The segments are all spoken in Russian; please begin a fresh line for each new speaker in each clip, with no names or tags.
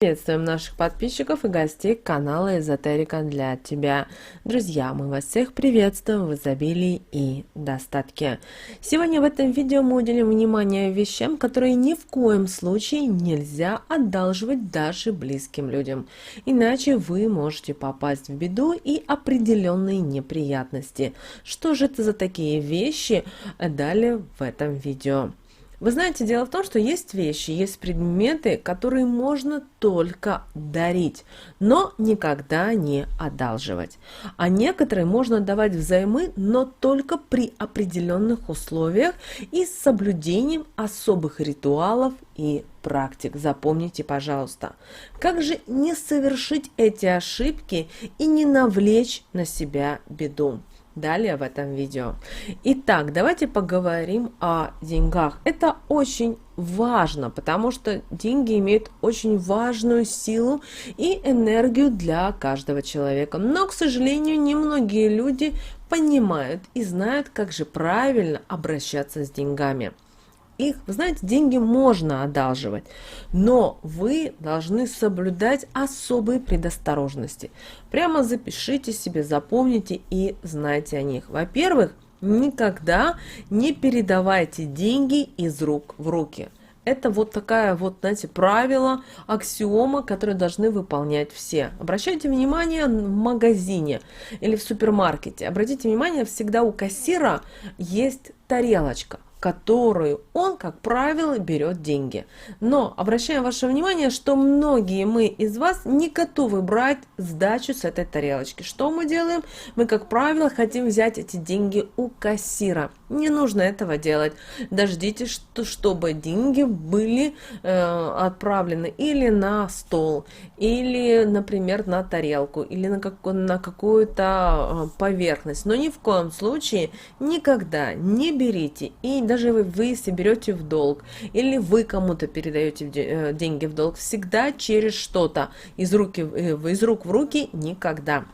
Приветствуем наших подписчиков и гостей канала Эзотерика для тебя. Друзья, мы вас всех приветствуем в изобилии и достатке. Сегодня в этом видео мы уделим внимание вещам, которые ни в коем случае нельзя одалживать даже близким людям. Иначе вы можете попасть в беду и определенные неприятности. Что же это за такие вещи? Далее в этом видео. Вы знаете, дело в том, что есть вещи, есть предметы, которые можно только дарить, но никогда не одалживать. А некоторые можно давать взаймы, но только при определенных условиях и с соблюдением особых ритуалов и практик. Запомните, пожалуйста. Как же не совершить эти ошибки и не навлечь на себя беду? Далее в этом видео. Итак, давайте поговорим о деньгах. Это очень важно, потому что деньги имеют очень важную силу и энергию для каждого человека. Но, к сожалению, немногие люди понимают и знают, как же правильно обращаться с деньгами. Вы знаете, деньги можно одалживать, но вы должны соблюдать особые предосторожности. Прямо запишите себе, запомните и знайте о них. Во-первых, никогда не передавайте деньги из рук в руки. Это вот такая вот, знаете, правило, аксиома, которые должны выполнять все. Обращайте внимание в магазине или в супермаркете. Обратите внимание, всегда у кассира есть тарелочка, которую он, как правило, берет деньги. Но обращаем ваше внимание, что многие мы из вас не готовы брать сдачу с этой тарелочки. Что мы делаем? Мы, как правило, хотим взять эти деньги у кассира. Не нужно этого делать. Дождитесь, чтобы деньги были отправлены или на стол, или, например, на тарелку, или на какую-то поверхность. Но ни в коем случае никогда не берите, и даже вы если берете в долг, или вы кому-то передаете деньги в долг, всегда через что-то, из рук в руки никогда.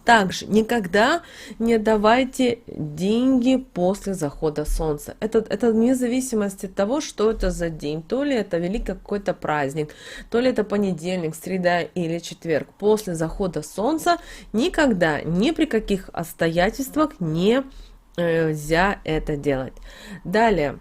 Также никогда не давайте деньги после захода солнца. Это вне зависимости от того, что это за день. То ли это великий какой-то праздник, то ли это понедельник, среда или четверг. После захода солнца никогда, ни при каких обстоятельствах нельзя это делать. Далее.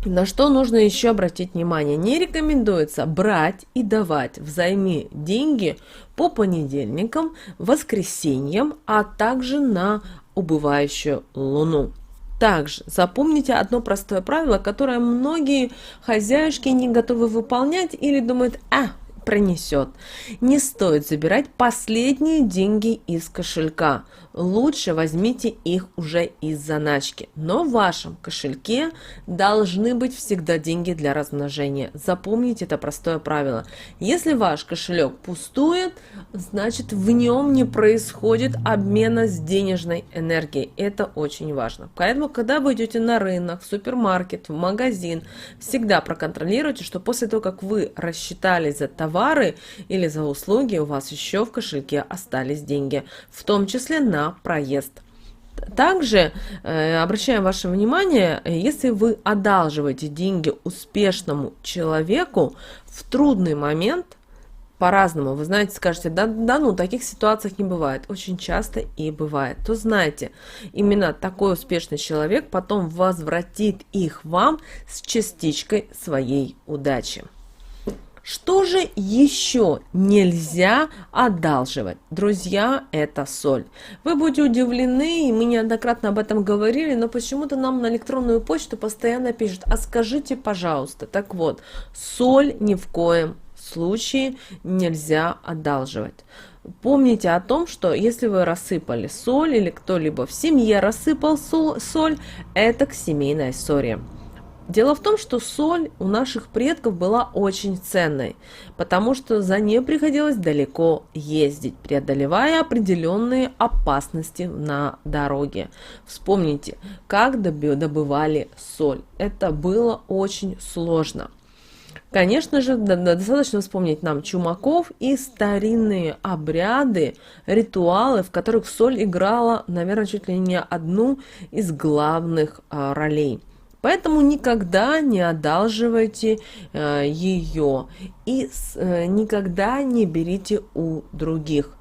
На что нужно еще обратить внимание? Не рекомендуется брать и давать взаймы деньги по понедельникам, воскресеньям, а также на убывающую луну. Также запомните одно простое правило, которое многие хозяюшки не готовы выполнять или думают, пронесет. Не стоит забирать последние деньги из кошелька. Лучше возьмите их уже из заначки. Но в вашем кошельке должны быть всегда деньги для размножения. Запомните это простое правило. Если ваш кошелек пустует, значит в нем не происходит обмена с денежной энергией. Это очень важно. Поэтому, когда вы идете на рынок, в супермаркет, в магазин, всегда проконтролируйте, что после того, как вы рассчитались за товары или за услуги, у вас еще в кошельке остались деньги, в том числе на проезд. Также обращаем ваше внимание, если вы одалживаете деньги успешному человеку в трудный момент, по-разному, вы знаете, скажете, ну, таких ситуациях не бывает, очень часто и бывает, то знаете, именно такой успешный человек потом возвратит их вам с частичкой своей удачи. Что же еще нельзя одалживать? Друзья, это соль. Вы будете удивлены, и мы неоднократно об этом говорили, но почему-то нам на электронную почту постоянно пишут, а скажите, пожалуйста. Так вот, соль ни в коем случае нельзя одалживать. Помните о том, что если вы рассыпали соль или кто-либо в семье рассыпал соль, это к семейной ссоре. Дело в том, что соль у наших предков была очень ценной, потому что за ней приходилось далеко ездить, преодолевая определенные опасности на дороге. Вспомните, как добывали соль. Это было очень сложно. Конечно же, достаточно вспомнить нам чумаков и старинные обряды, ритуалы, в которых соль играла, наверное, чуть ли не одну из главных ролей. Поэтому никогда не одалживайте ее и никогда не берите у других.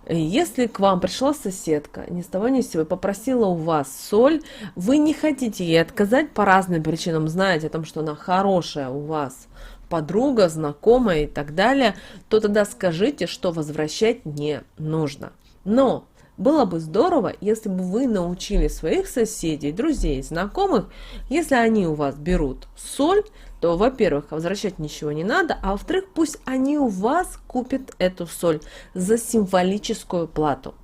Если к вам пришла соседка, ни с того ни с сего, попросила у вас соль, вы не хотите ей отказать по разным причинам, знаете о том, что она хорошая у вас подруга, знакомая и так далее, то тогда скажите, что возвращать не нужно. Но было бы здорово, если бы вы научили своих соседей, друзей, знакомых, если они у вас берут соль, то, во-первых, возвращать ничего не надо, а во-вторых, пусть они у вас купят эту соль за символическую плату.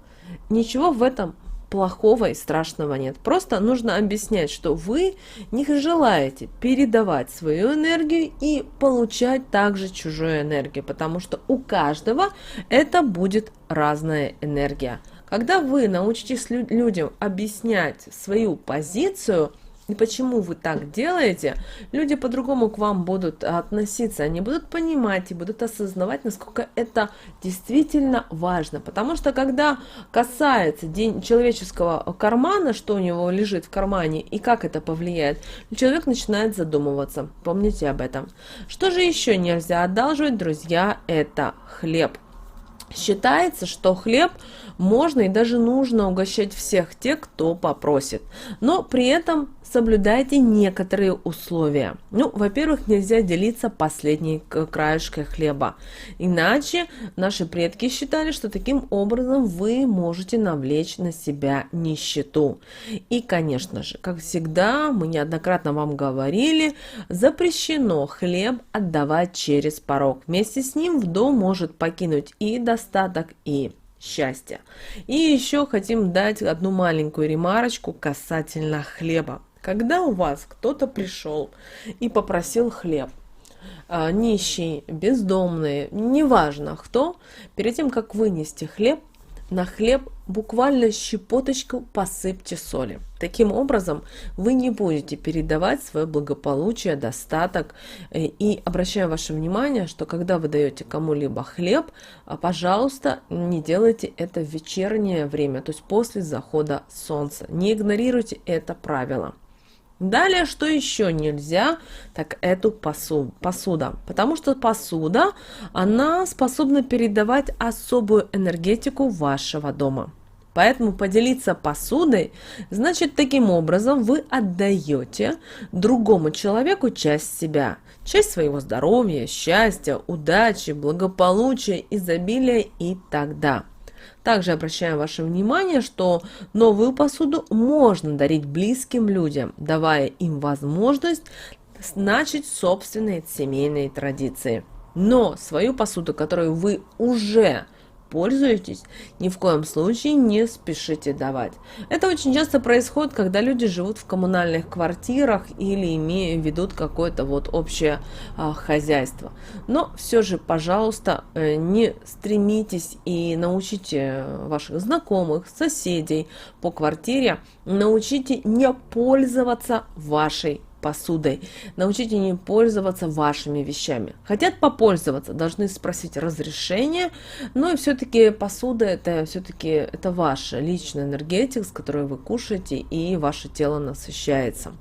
Ничего в этом плохого и страшного нет. Просто нужно объяснять, что вы не желаете передавать свою энергию и получать также чужую энергию, потому что у каждого это будет разная энергия. Когда вы научитесь людям объяснять свою позицию и почему вы так делаете, люди по-другому к вам будут относиться, они будут понимать и будут осознавать, насколько это действительно важно. Потому что когда касается человеческого кармана, что у него лежит в кармане и как это повлияет, человек начинает задумываться. Помните об этом. Что же еще нельзя одалживать, друзья? Это хлеб. Считается, что хлеб можно и даже нужно угощать всех тех, кто попросит. Но при этом соблюдайте некоторые условия. Ну, во-первых, нельзя делиться последней краешкой хлеба. Иначе наши предки считали, что таким образом вы можете навлечь на себя нищету. И, конечно же, как всегда, мы неоднократно вам говорили, запрещено хлеб отдавать через порог. Вместе с ним в дом может покинуть и достаток, и счастье. И еще хотим дать одну маленькую ремарочку касательно хлеба. Когда у вас кто-то пришел и попросил хлеб, нищий, бездомный, неважно кто, перед тем, как вынести хлеб, на хлеб буквально щепоточку посыпьте соли. Таким образом, вы не будете передавать свое благополучие, достаток. И обращаю ваше внимание, что когда вы даете кому-либо хлеб, пожалуйста, не делайте это в вечернее время, то есть после захода солнца. Не игнорируйте это правило. Далее, что еще нельзя, так это посуда. Потому что посуда, она способна передавать особую энергетику вашего дома. Поэтому поделиться посудой, значит, таким образом вы отдаете другому человеку часть себя, часть своего здоровья, счастья, удачи, благополучия, изобилия и так далее. Также обращаем ваше внимание, что новую посуду можно дарить близким людям, давая им возможность начать собственные семейные традиции. Но свою посуду, которую вы уже пользуетесь, ни в коем случае не спешите давать. Это очень часто происходит, когда люди живут в коммунальных квартирах или ведут какое-то общее хозяйство. Но все же, пожалуйста, не стремитесь и научите ваших знакомых, соседей по квартире, научите не пользоваться вашей посудой. Научите не пользоваться вашими вещами. Хотят попользоваться, должны спросить разрешение, но все-таки посуда это ваша личная энергетика, с которой вы кушаете, и ваше тело насыщается.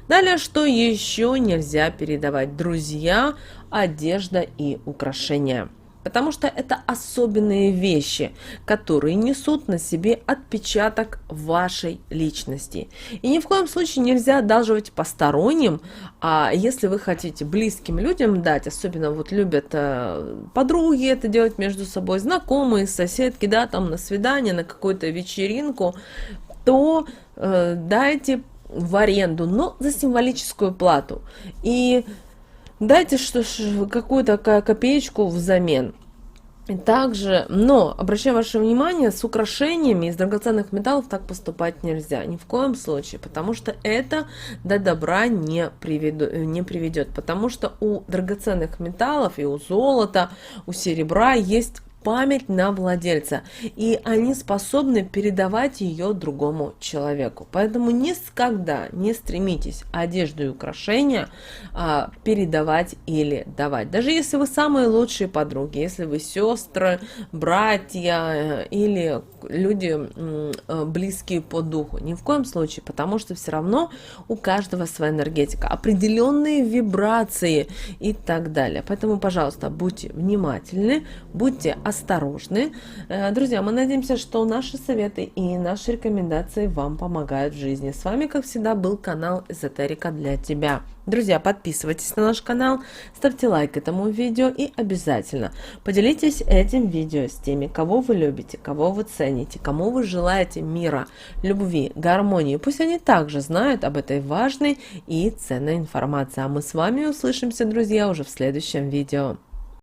Далее, что еще нельзя передавать? Друзья, одежда и украшения. Потому что это особенные вещи, которые несут на себе отпечаток вашей личности. И ни в коем случае нельзя одалживать посторонним, а если вы хотите близким людям дать, особенно любят подруги это делать между собой, знакомые, соседки, там на свидание, на какую-то вечеринку, то дайте в аренду, но за символическую плату. И дайте какую-то копеечку взамен. Также, но обращаю ваше внимание, с украшениями из драгоценных металлов так поступать нельзя. Ни в коем случае, потому что это до добра не приведет. Потому что у драгоценных металлов и у золота, у серебра есть память на владельца, и они способны передавать ее другому человеку. Поэтому никогда не стремитесь одежду и украшения передавать или давать. Даже если вы самые лучшие подруги, если вы сестры, братья или люди близкие по духу. Ни в коем случае, потому что все равно у каждого своя энергетика, определенные вибрации и так далее. Поэтому, пожалуйста, будьте внимательны, будьте осторожны. Друзья, мы надеемся, что наши советы и наши рекомендации вам помогают в жизни. С вами, как всегда, был канал Эзотерика для тебя. Друзья, подписывайтесь на наш канал, ставьте лайк этому видео и обязательно поделитесь этим видео с теми, кого вы любите, кого вы цените, кому вы желаете мира, любви, гармонии. Пусть они также знают об этой важной и ценной информации. А мы с вами услышимся, друзья, уже в следующем видео.